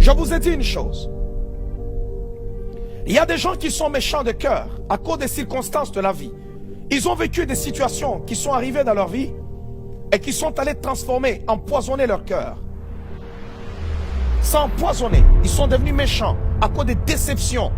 Je vous ai dit une chose. Il y a des gens qui sont méchants de cœur à cause des circonstances de la vie. Ils ont vécu des situations qui sont arrivées dans leur vie et qui sont allées transformer, empoisonner leur cœur. Sans empoisonner, ils sont devenus méchants à cause des déceptions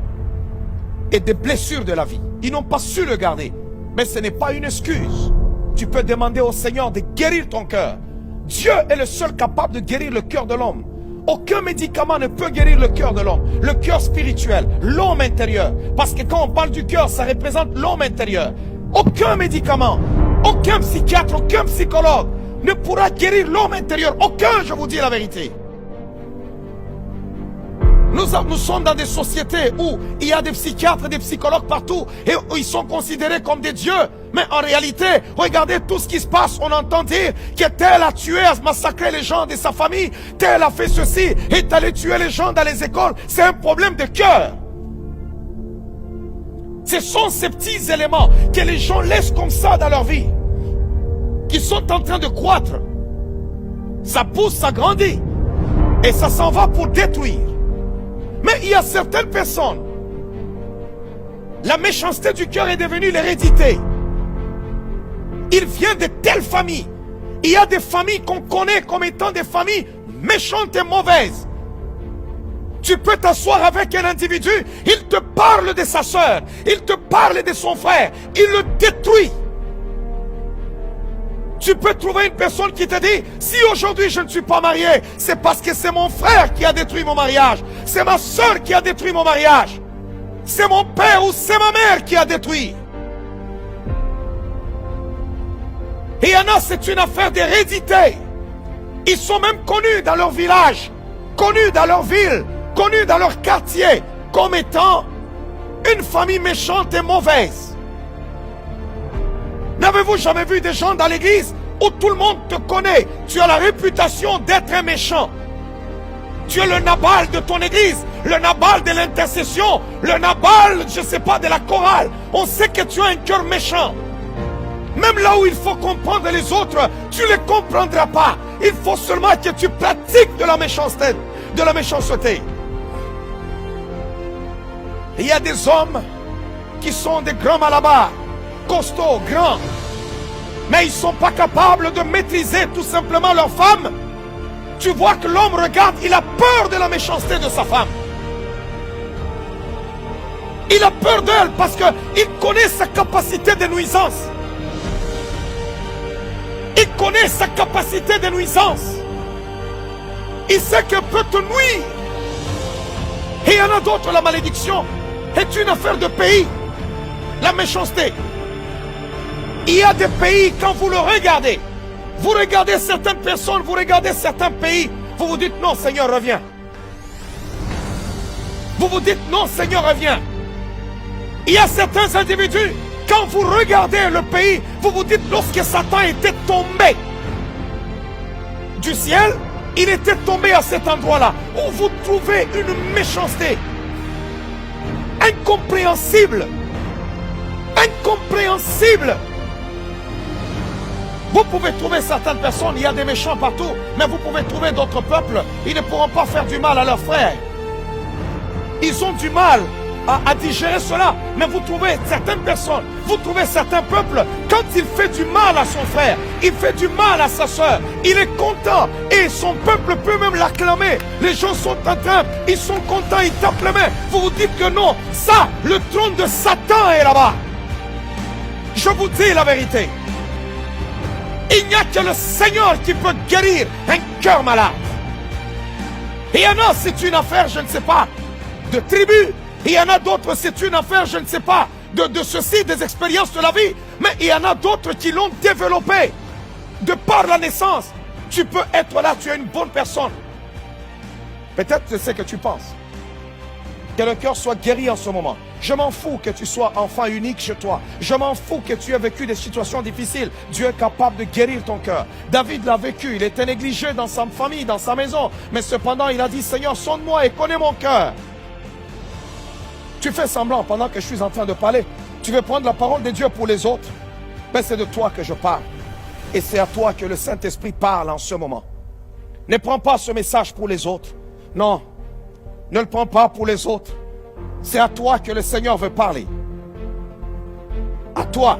et des blessures de la vie. Ils n'ont pas su le garder. Mais ce n'est pas une excuse. Tu peux demander au Seigneur de guérir ton cœur. Dieu est le seul capable de guérir le cœur de l'homme. Aucun médicament ne peut guérir le cœur de l'homme. Le cœur spirituel, l'homme intérieur. Parce que quand on parle du cœur, ça représente l'homme intérieur. Aucun médicament, aucun psychiatre, aucun psychologue ne pourra guérir l'homme intérieur. Aucun, je vous dis la vérité. Nous sommes dans des sociétés où il y a des psychiatres et des psychologues partout et où ils sont considérés comme des dieux. Mais en réalité, regardez tout ce qui se passe. On entend dire que tel a tué, a massacré les gens de sa famille, tel a fait ceci, est allé tuer les gens dans les écoles. C'est un problème de cœur. Ce sont ces petits éléments que les gens laissent comme ça dans leur vie, qui sont en train de croître. Ça pousse, ça grandit et ça s'en va pour détruire. Mais il y a certaines personnes, la méchanceté du cœur est devenue l'hérédité. Il vient de telles familles. Il y a des familles qu'on connaît comme étant des familles méchantes et mauvaises. Tu peux t'asseoir avec un individu, il te parle de sa soeur, il te parle de son frère, il le détruit. Tu peux trouver une personne qui te dit, si aujourd'hui je ne suis pas marié, c'est parce que c'est mon frère qui a détruit mon mariage. C'est ma soeur qui a détruit mon mariage. C'est mon père ou c'est ma mère qui a détruit. Et il y en a, c'est une affaire d'hérédité. Ils sont même connus dans leur village, connus dans leur ville, connus dans leur quartier, comme étant une famille méchante et mauvaise. N'avez-vous jamais vu des gens dans l'église où tout le monde te connaît? Tu as la réputation d'être un méchant. Tu es le Nabal de ton église, le Nabal de l'intercession, le Nabal, je ne sais pas, de la chorale. On sait que tu as un cœur méchant. Même là où il faut comprendre les autres, tu ne les comprendras pas. Il faut seulement que tu pratiques de la méchanceté. De la méchanceté. Il y a des hommes qui sont des grands malabars, costauds, grands, mais ils ne sont pas capables de maîtriser tout simplement leur femme. Tu vois que l'homme regarde, il a peur de la méchanceté de sa femme. Il a peur d'elle parce qu'il connaît sa capacité de nuisance. Il connaît sa capacité de nuisance. Il sait qu'elle peut te nuire. Et il y en a d'autres, la malédiction est une affaire de pays. La méchanceté. Il y a des pays, quand vous le regardez, vous regardez certaines personnes, vous regardez certains pays, vous vous dites non Seigneur reviens. Vous vous dites non Seigneur reviens. Il y a certains individus, quand vous regardez le pays, vous vous dites lorsque Satan était tombé du ciel, il était tombé à cet endroit-là, où vous trouvez une méchanceté incompréhensible. Incompréhensible. Vous pouvez trouver certaines personnes, il y a des méchants partout, mais vous pouvez trouver d'autres peuples, ils ne pourront pas faire du mal à leurs frères. Ils ont du mal à digérer cela, mais vous trouvez certaines personnes, vous trouvez certains peuples, quand il fait du mal à son frère, il fait du mal à sa soeur, il est content et son peuple peut même l'acclamer. Les gens sont en train, ils sont contents, ils tapent les mains. Vous vous dites que non, ça, le trône de Satan est là-bas. Je vous dis la vérité. Il n'y a que le Seigneur qui peut guérir un cœur malade. Et il y en a, c'est une affaire, je ne sais pas, de tribu. Il y en a d'autres, c'est une affaire, je ne sais pas, de ceci, des expériences de la vie. Mais il y en a d'autres qui l'ont développé. De par la naissance, tu peux être là, tu es une bonne personne. Peut-être c'est ce que tu penses. Que le cœur soit guéri en ce moment. Je m'en fous que tu sois enfant unique chez toi. Je m'en fous que tu aies vécu des situations difficiles. Dieu est capable de guérir ton cœur. David l'a vécu. Il était négligé dans sa famille, dans sa maison. Mais cependant, il a dit, Seigneur, sonde-moi et connais mon cœur. Tu fais semblant pendant que je suis en train de parler. Tu veux prendre la parole de Dieu pour les autres. Mais c'est de toi que je parle. Et c'est à toi que le Saint-Esprit parle en ce moment. Ne prends pas ce message pour les autres. Non. Ne le prends pas pour les autres. C'est à toi que le Seigneur veut parler. À toi.